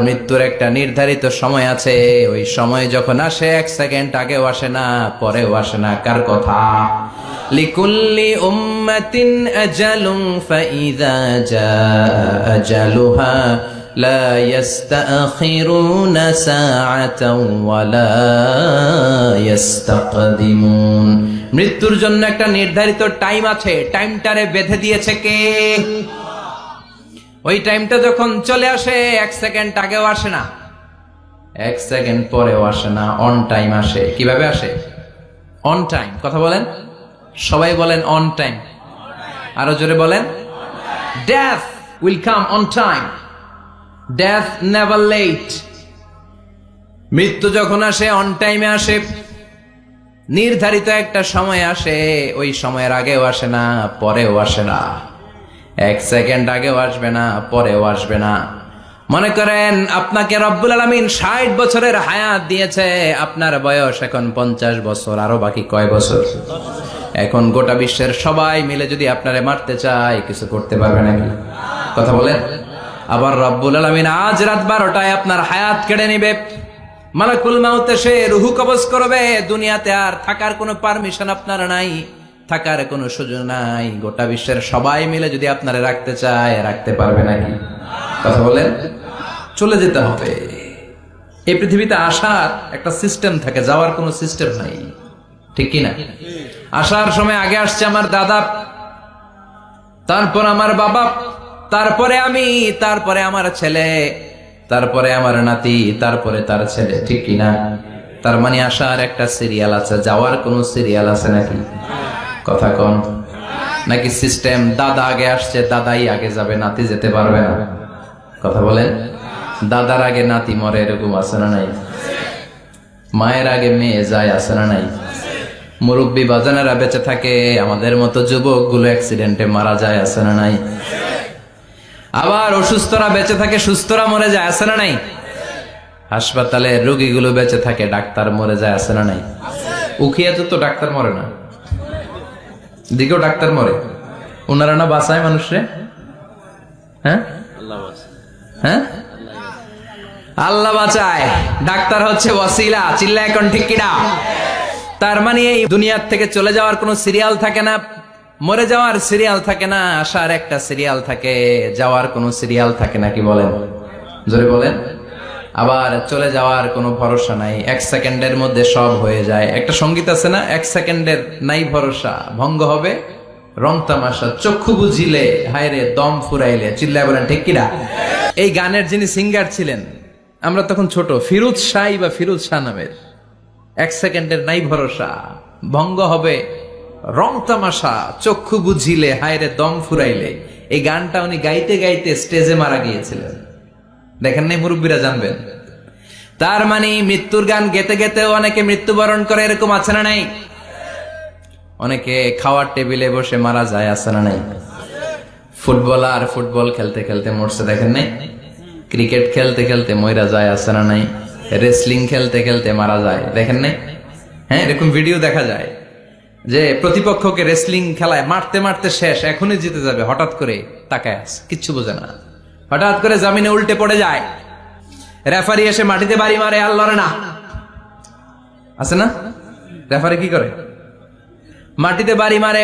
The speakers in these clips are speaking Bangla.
মৃত্যুর একটা নির্ধারিত সময় আছে, ওই সময় যখন আসে 1 সেকেন্ড আগেও আসে না, পরেও আসে না। কার কথা? লিকুল্লি উম্মাতিন আজালুন ফাইযা জাআ আজালুহা লা ইস্তাখিরুনা সাআতাও ওয়া লা ইস্তাকদিমুন। মৃত্যুর জন্য একটা নির্ধারিত টাইম আছে, টাইমটারে বেঁধে দিয়েছে কে? ওই টাইমটা যখন চলে আসে 1 সেকেন্ড আগেও আসে না, 1 সেকেন্ড পরেও আসে না, অন টাইম আসে। কিভাবে আসে? On time. কথা বলেন, সবাই বলেন অন টাইম। আরো জোরে বলেন, death will come on time, death never late. মৃত্যু যখন আসে অন টাইমে আসে, নির্ধারিত একটা সময় আসে, ওই সময়ের আগেও আসে না, পরেও আসে না। 1 সেকেন্ড আগেও আসবে না, পরেও আসবে না। মনে করেন আপনাকে রব্বুল আলামিন 60 বছরের হায়াত দিয়েছে, আপনার বয়স এখন 50 বছর, আরো বাকি কয় বছর? এখন গোটা বিশ্বের সবাই মিলে যদি আপনারে মারতে চায়, কিছু করতে পারবে নাকি? কথা বলেন। আবার রব্বুল আলামিন আজ রাত 12টায় আপনার হায়াত কেড়ে নিবে, মালাকুল মাউত এসে রুহু কবজ করবে। দুনিয়াতে আর থাকার কোনো পারমিশন আপনার নাই, থাকার কোনো সুযোগ নাই। গোটা বিশ্বের সবাই মিলে যদি আপনারা রাখতে চায়, রাখতে পারবে নাকি? কথা বলেন। চলে যেতে হবে। এই পৃথিবীতে আসার একটা সিস্টেম থাকে, যাওয়ার কোনো সিস্টেম নাই, ঠিক কিনা? আসার সময় আগে আসছে আমার দাদা, তারপর আমার বাবা, তারপরে আমি, তারপরে আমার ছেলে, তারপরে আমার নাতি, তারপরে তার ছেলে, ঠিক কিনা? তার মানে আসার একটা সিরিয়াল আছে, যাওয়ার কোনো সিরিয়াল আছে নাকি? কথা কন। নাকি সিস্টেম দাদা আগে আসছে, দাদাই আগে যাবে, নাতি যেতে পারবে না? কথা বলেন। দাদার আগে নাতি মরে, এরকম আছে না নাই? মায়ের আগে মেয়ে যায়, আছে না নাই? মুরব্বী বাজানেরা বেঁচে থাকে, আমাদের মতো যুবক গুলো অ্যাক্সিডেন্টে মারা যায়, আছে না নাই? আবার অসুস্থরা বেঁচে থাকে, সুস্থরা মরে যায়, আছে না নাই? হাসপাতালে রোগীগুলো বেঁচে থাকে, ডাক্তার মরে যায়, আছে না নাই? উখিয়াতে তো ডাক্তার মরে না, দিকেও ডাক্তার মরে। ওনারা না বাঁচায় মানুষরে? হ্যাঁ, হ্যাঁ, আল্লাহ বাঁচায়, ডাক্তার হচ্ছে ওয়াসিলা। চিল্লা এখন ঠিক কিনা? তার মানে এই দুনিয়ার থেকে চলে যাওয়ার কোনো সিরিয়াল থাকে না, মরে যাওয়ার সিরিয়াল থাকে না, আসার একটা সিরিয়াল থাকে, যাওয়ার কোনো সিরিয়াল থাকে না। কি বলেন? জোরে বলেন। আবার চলে যাওয়ার কোনো ভরসা নাই, 1 সেকেন্ডের মধ্যে সব হয়ে যায়। একটা সঙ্গীত আছে না, 1 সেকেন্ডের নাই ভরসা, ভঙ্গ হবে রং তামাশা, চক্ষু বুঝিলে হায়রে দম ফুরাইলে। চিল্লায় বলেন ঠিক কিনা? এই গানের যিনি সিঙ্গার ছিলেন, আমরা তখন ছোট, ফিরোজ শাহ বা ফিরোজ শাহ নামের। 1 সেকেন্ডের নাই ভরসা, ভঙ্গ হবে রং তামাশা, চক্ষু বুঝিলে হায়রে দম ফুরাইলে। এই গানটা উনি গাইতে গাইতে স্টেজে মারা গিয়েছিলেন। দেখেন নাই? মুরব্বীরা জানবেন। তার মানে মৃত্যুর গান গেতে গেতে অনেকে মৃত্যুবরণ করে, এরকম আছে না নাই? অনেকে খাওয়ার টেবিলে বসে মারা যায়, আছে না নাই? ফুটবলার ফুটবল খেলতে খেলতে মরছে, দেখেন নাই? ক্রিকেট খেলতে খেলতে মইরা যায়, আছে না নাই? রেসলিং খেলতে খেলতে মারা যায়, দেখেন নাই? হ্যাঁ, এরকম ভিডিও দেখা যায় যে প্রতিপক্ষকে রেসলিং খেলায় মারতে মারতে শেষ, এখনই জিতে যাবে, হঠাৎ করে তাকায় আছে, কিচ্ছু বোঝে না, হঠাৎ করে জামিনে উল্টে পড়ে যায়, রেফারি এসে মাটিতে বাড়ি মারে, আর লড়ে না, আছে না? রেফারি কি করে? মাটিতে বাড়ি মারে,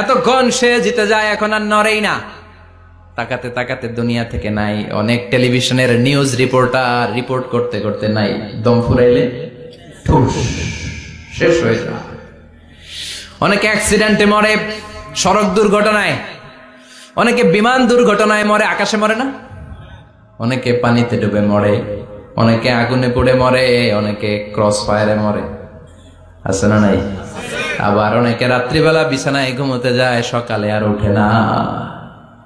এতক্ষণ সে জিতে যায়, এখন আর নড়েই না। তাকাতে তাকাতে দুনিয়া থেকে নাই। অনেক টেলিভিশনের নিউজ রিপোর্টার রিপোর্ট করতে করতে নাই, দম ফুরাইলে ঠুস শেষ হয়ে যায়। অনেকে অ্যাক্সিডেন্টে মরে, সড়ক দুর্ঘটনায়, অনেকে বিমান দুর্ঘটনায় মরে, আকাশে মরে না? অনেকে পানিতে ডুবে মরে, অনেকে আগুনে পুড়ে মরে, অনেকে ক্রস ফায়ারে মরে, আছে না নাই? আবার অনেকে রাত্রিবেলা বিছানায় ঘুমোতে যায়, সকালে আর ওঠে না।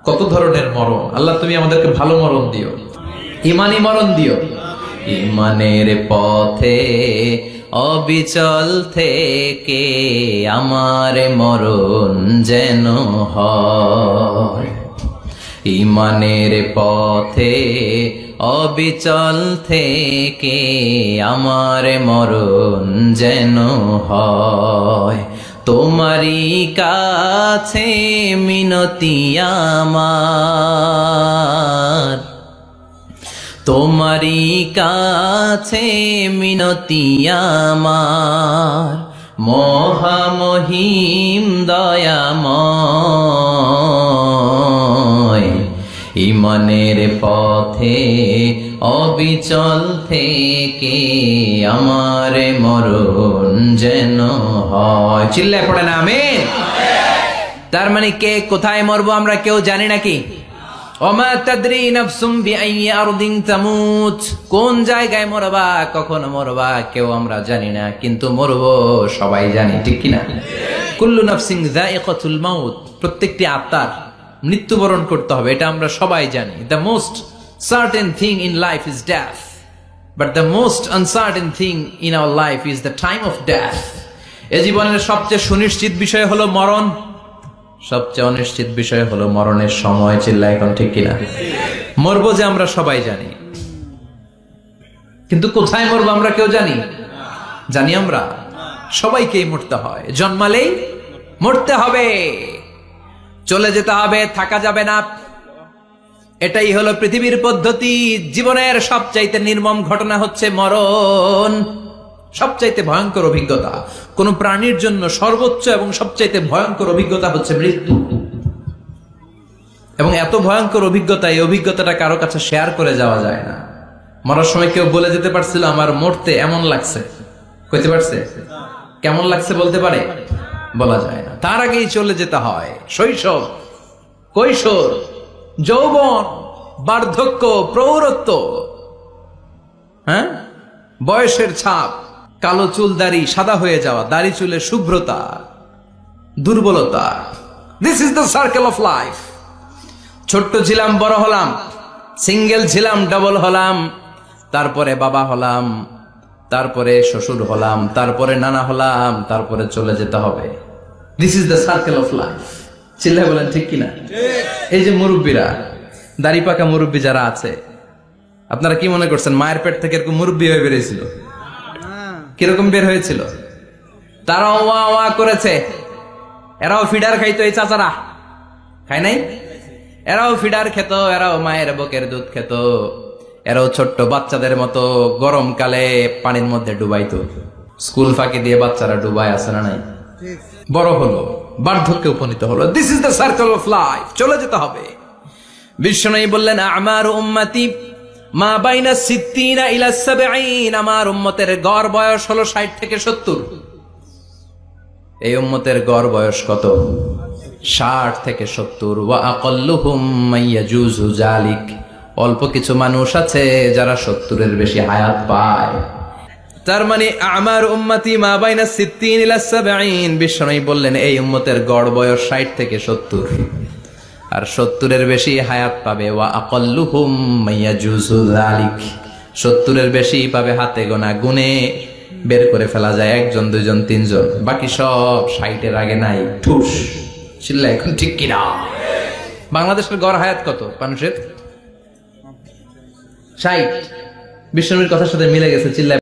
কত ধরনের মরণ! আল্লাহ তুমি আমাদেরকে ভালো মরণ দিও, ইমানি মরণ দিও। ইমানের পথে অবিচল থেকে আমার মরণ যেন হয়, ইমানের পথে অবিচল থেকে আমার মরণ যেন হয়। তোমারই কাছে মিনতি আমার, তোমারই কাছে মিনতি আমার, মহামহিম দয়াময়, ইমানের পথে অবিচল থেকে আমার মরণ যেন হয়। চিল্লায় পড়ে না আমিন। তার মানে কে কোথায় মরবো আমরা কেউ জানি নাকি? ওমা তাদরি নাফসুম বিআইয়ি আরদিন তামুত, কোন জায়গায় মরবা কখন মরবা কেউ আমরা জানি না, কিন্তু মরবো সবাই জানি, ঠিক কিনা? কুল্লু নাফসিন যায়িকাতুল মাউত, প্রত্যেকটি আত্মার মৃত্যুবরণ করতে হবে, এটা আমরা সবাই জানি। The most certain thing in life is death, but the most uncertain thing in our life is the time of death. এ জীবনের সবচেয়ে সুনিশ্চিত বিষয় হলো মরণ, সবচেয়ে অনিশ্চিত বিষয় হলো মরণের সময়। চিল্লা এখন ঠিক কিনা? মরবো যে আমরা সবাই জানি, কিন্তু কোথায় মরবো আমরা কেউ জানি? জানি আমরা? সবাইকেই মরতে হয়, জন্মালেই মরতে হবে, চলে যেতে হবে, থাকা যাবে না। এটাই হলো পৃথিবীর পদ্ধতি। জীবনের সবচাইতে নির্মম ঘটনা হচ্ছে মরণ, সবচাইতে ভয়ঙ্কর অভিজ্ঞতা। কোন প্রাণীর জন্য সর্বোচ্চ এবং সবচাইতে ভয়ঙ্কর অভিজ্ঞতা হচ্ছে মৃত্যু। এবং এত ভয়ঙ্কর অভিজ্ঞতা, এই অভিজ্ঞতাটা কারো কাছে শেয়ার করে যাওয়া যায় না। মরার সময় কেউ বলে যেতে পারছিল আমার মরতে এমন লাগছে, কইতে পারছে? কেমন লাগছে বলতে পারে? বলা যায় না। তার আগেই চলে যেতে হয়। শৈশব, কৈশোর, যৌবন, বার্ধক্য, প্রৌঢ়ত্ব, হ্যাঁ, বয়সের ছাপ, কালো চুল দাড়ি সাদা হয়ে যাওয়া, দাড়ি চুলে শুভ্রতা, দুর্বলতা। This is the circle of life. ছোট্ট ছিলাম, বড় হলাম, সিঙ্গেল ছিলাম, ডাবল হলাম, তারপরে বাবা হলাম, তারপরে শ্বশুর হলাম, তারপরে নানা হলাম, তারপরে চলে যেতে হবে। This is the circle of life. চিল্লায় বলেন ঠিক কিনা? এই যে মুরব্বীরা, দাড়ি পাকা মুরব্বী যারা আছে, আপনারা কি মনে করছেন মায়ের পেট থেকে এরকম মুরব্বী হয়ে বেরিয়েছিল? কিরকম বের হয়েছিল? তারাও ওয়া ওয়া করেছে, এরাও ফিডার খাইতো। এই চাচারা খায় নাই? এরাও ফিডার খেত, এরাও মায়ের বুকের দুধ খেত, এরাও ছোট্ট বাচ্চাদের মতো গরমকালে পানির মধ্যে ডুবাইতো। স্কুল ফাঁকি দিয়ে বাচ্চারা ডুবায়, আছে না নাই? বড় হলো, বার্ধক্যে উপনীত হলো। This is the circle of life. চলে যেতে হবে। বিশ্বনবী বললেন আমার উম্মতি মা বাইনা সিত্তিনা ইলা সাবঈন, আমার উম্মতের গড় বয়স হলো 60 থেকে 70। এই উম্মতের গড় বয়স কত? 60 থেকে 70। ওয়া আকাল্লুহুম মাইয়াজুজু যালিক, অল্প কিছু মানুষ আছে যারা 70-এর বেশি হায়াত পায়। তার মানে আমার উম্মতি মা বাইনা সিত্তিন ইলা সাবঈন, বিশ্বনবী বললেন এই উম্মতের গড় বয়স 60 থেকে 70, আর 70-এর বেশি হায়াত পাবে। ওয়া আকাল্লুহুম মাইয়াজুজু যালিক, 70-এর বেশি পাবে হাতে গোনা, গুনে বের করে ফেলা যায় 1 জন 2 জন 3 জন, বাকি সব 60-এর আগে নাই। ঠুস। চিল্লা এখন ঠিক কিনা? বাংলাদেশের গড় হায়াত কত মানুষের? 60। বিশ্বনবীর কথার সাথে মিলে গেছে। চিল্লা